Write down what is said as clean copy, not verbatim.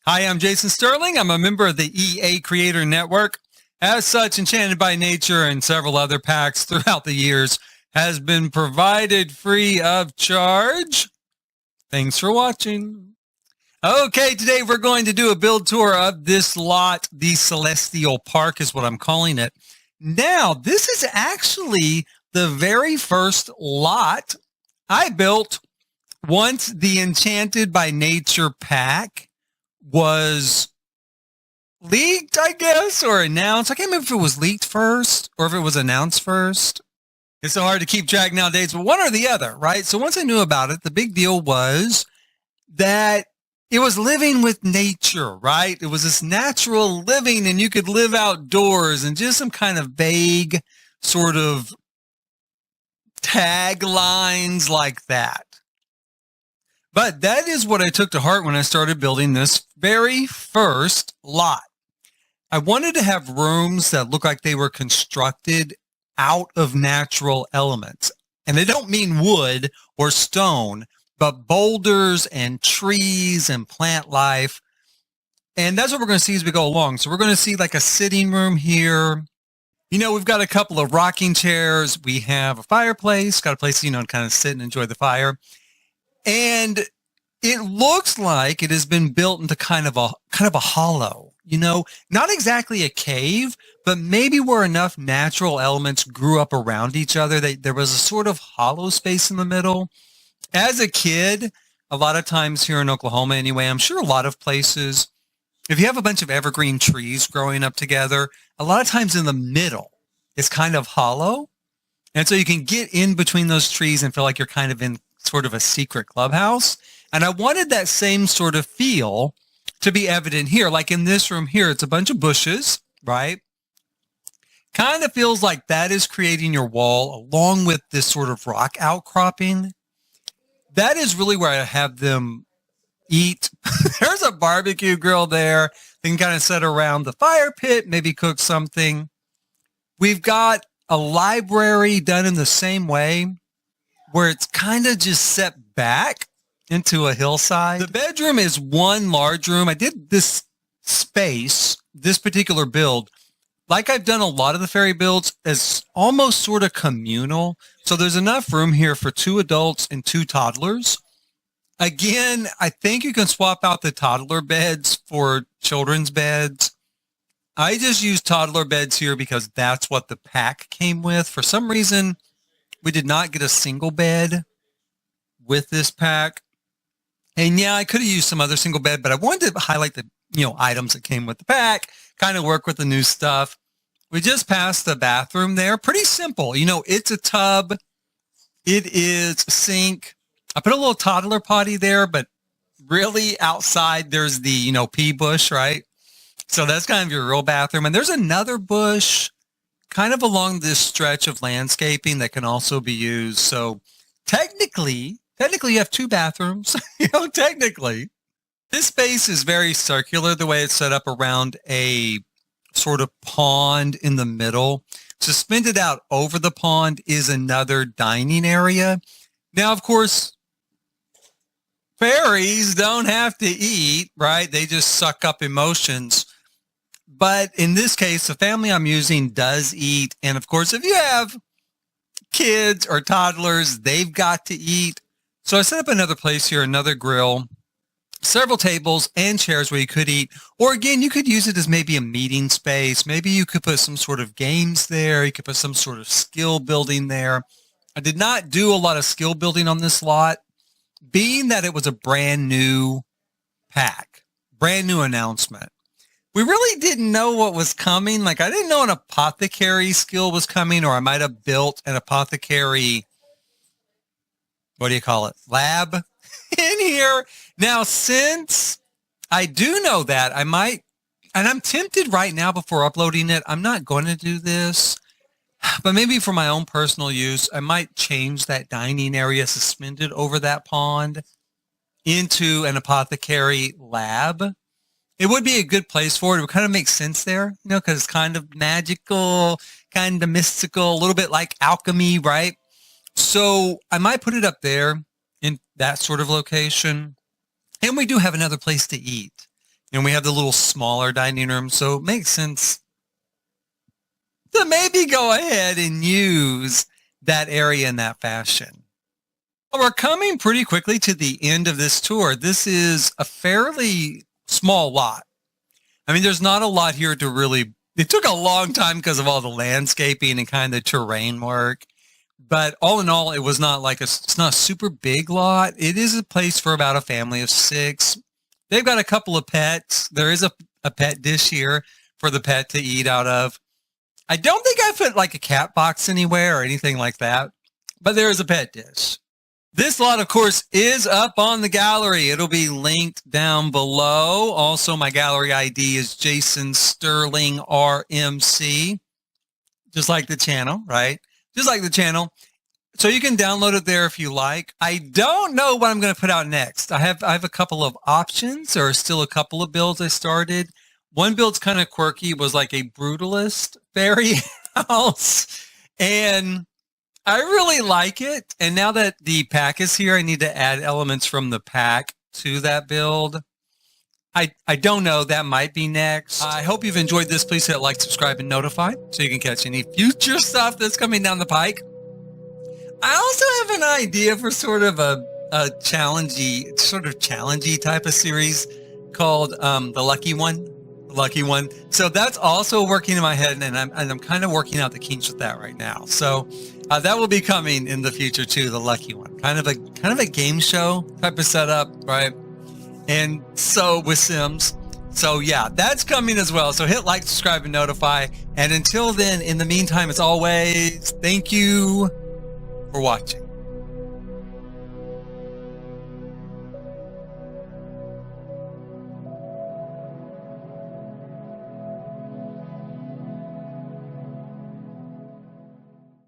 Hi, I'm Jason Sterling. I'm a member of the EA Creator Network. As such, Enchanted by Nature and several other packs throughout the years has been provided free of charge. Thanks for watching. Okay, today we're going to do a build tour of this lot. The Celestial Park is what I'm calling it. Now, this is actually the very first lot I built once the Enchanted by Nature pack was leaked, I guess, or announced. I can't remember if it was leaked first or if it was announced first. It's so hard to keep track nowadays, but one or the other, right? So once I knew about it, the big deal was that it was living with nature, right? It was this natural living and you could live outdoors, and just some kind of vague sort of taglines like that. But that is what I took to heart when I started building this very first lot. I wanted to have rooms that look like they were constructed out of natural elements. And I don't mean wood or stone, but boulders and trees and plant life. And that's what we're going to see as we go along. So we're going to see like a sitting room here. You know, we've got a couple of rocking chairs. We have a fireplace, got a place, to kind of sit and enjoy the fire. And it looks like it has been built into kind of a hollow, not exactly a cave, but maybe where enough natural elements grew up around each other. There was a sort of hollow space in the middle. As a kid, a lot of times here in Oklahoma anyway, I'm sure a lot of places, if you have a bunch of evergreen trees growing up together, a lot of times in the middle, it's kind of hollow. And so you can get in between those trees and feel like you're kind of in sort of a secret clubhouse. And I wanted that same sort of feel to be evident here. Like in this room here, it's a bunch of bushes, right? Kind of feels like that is creating your wall along with this sort of rock outcropping. That is really where I have them eat. There's a barbecue grill there. They can kind of sit around the fire pit, maybe cook something. We've got a library done in the same way, where it's kind of just set back into a hillside. The bedroom is one large room. I did this space, this particular build, like I've done a lot of the fairy builds, as almost sort of communal. So there's enough room here for 2 adults and 2 toddlers. Again, I think you can swap out the toddler beds for children's beds. I just use toddler beds here because that's what the pack came with. For some reason, we did not get a single bed with this pack. And yeah, I could have used some other single bed, but I wanted to highlight the, items that came with the pack, kind of work with the new stuff. We just passed the bathroom there. Pretty simple. It's a tub. It is a sink. I put a little toddler potty there, but really outside there's the, pee bush, right? So that's kind of your real bathroom. And there's another bush kind of along this stretch of landscaping that can also be used. So technically you have 2 bathrooms, technically. This space is very circular, the way it's set up around a sort of pond in the middle. Suspended out over the pond is another dining area. Now, of course, fairies don't have to eat, right? They just suck up emotions. But in this case, the family I'm using does eat. And of course, if you have kids or toddlers, they've got to eat. So I set up another place here, another grill, several tables and chairs where you could eat. Or again, you could use it as maybe a meeting space. Maybe you could put some sort of games there. You could put some sort of skill building there. I did not do a lot of skill building on this lot, being that it was a brand new pack, brand new announcement. We really didn't know what was coming. Like, I didn't know an apothecary skill was coming, or I might have built an apothecary, lab in here. Now, since I do know that, I might, and I'm tempted right now before uploading it, I'm not going to do this, but maybe for my own personal use, I might change that dining area suspended over that pond into an apothecary lab. It would be a good place for it. It would kind of make sense there, because it's kind of magical, kind of mystical, a little bit like alchemy, right? So I might put it up there in that sort of location. And we do have another place to eat. And we have the little smaller dining room, so it makes sense to maybe go ahead and use that area in that fashion. We're coming pretty quickly to the end of this tour. This is a fairly small lot. I mean, there's not a lot here to really, it took a long time because of all the landscaping and kind of terrain work. But all in all, it was not like it's not a super big lot. It is a place for about a family of 6. They've got a couple of pets. There is a pet dish here for the pet to eat out of. I don't think I put like a cat box anywhere or anything like that, but there is a pet dish. This lot, of course, is up on the gallery. It'll be linked down below. Also, my gallery ID is Jason Sterling RMC, just like the channel, right? Just like the channel. So you can download it there if you like. I don't know what I'm going to put out next. I have a couple of options. There are still a couple of builds I started. One build's kind of quirky. It was like a brutalist fairy house. And I really like it. And now that the pack is here, I need to add elements from the pack to that build. I don't know. That might be next. I hope you've enjoyed this. Please hit like, subscribe, and notify so you can catch any future stuff that's coming down the pike. I also have an idea for sort of a challengey type of series called The Lucky One. The Lucky One. So that's also working in my head, and I'm kind of working out the kinks with that right now. So that will be coming in the future too. The Lucky One, kind of a game show type of setup, right? And so with Sims. So yeah, that's coming as well. So hit like, subscribe, and notify. And until then, in the meantime, as always, thank you for watching.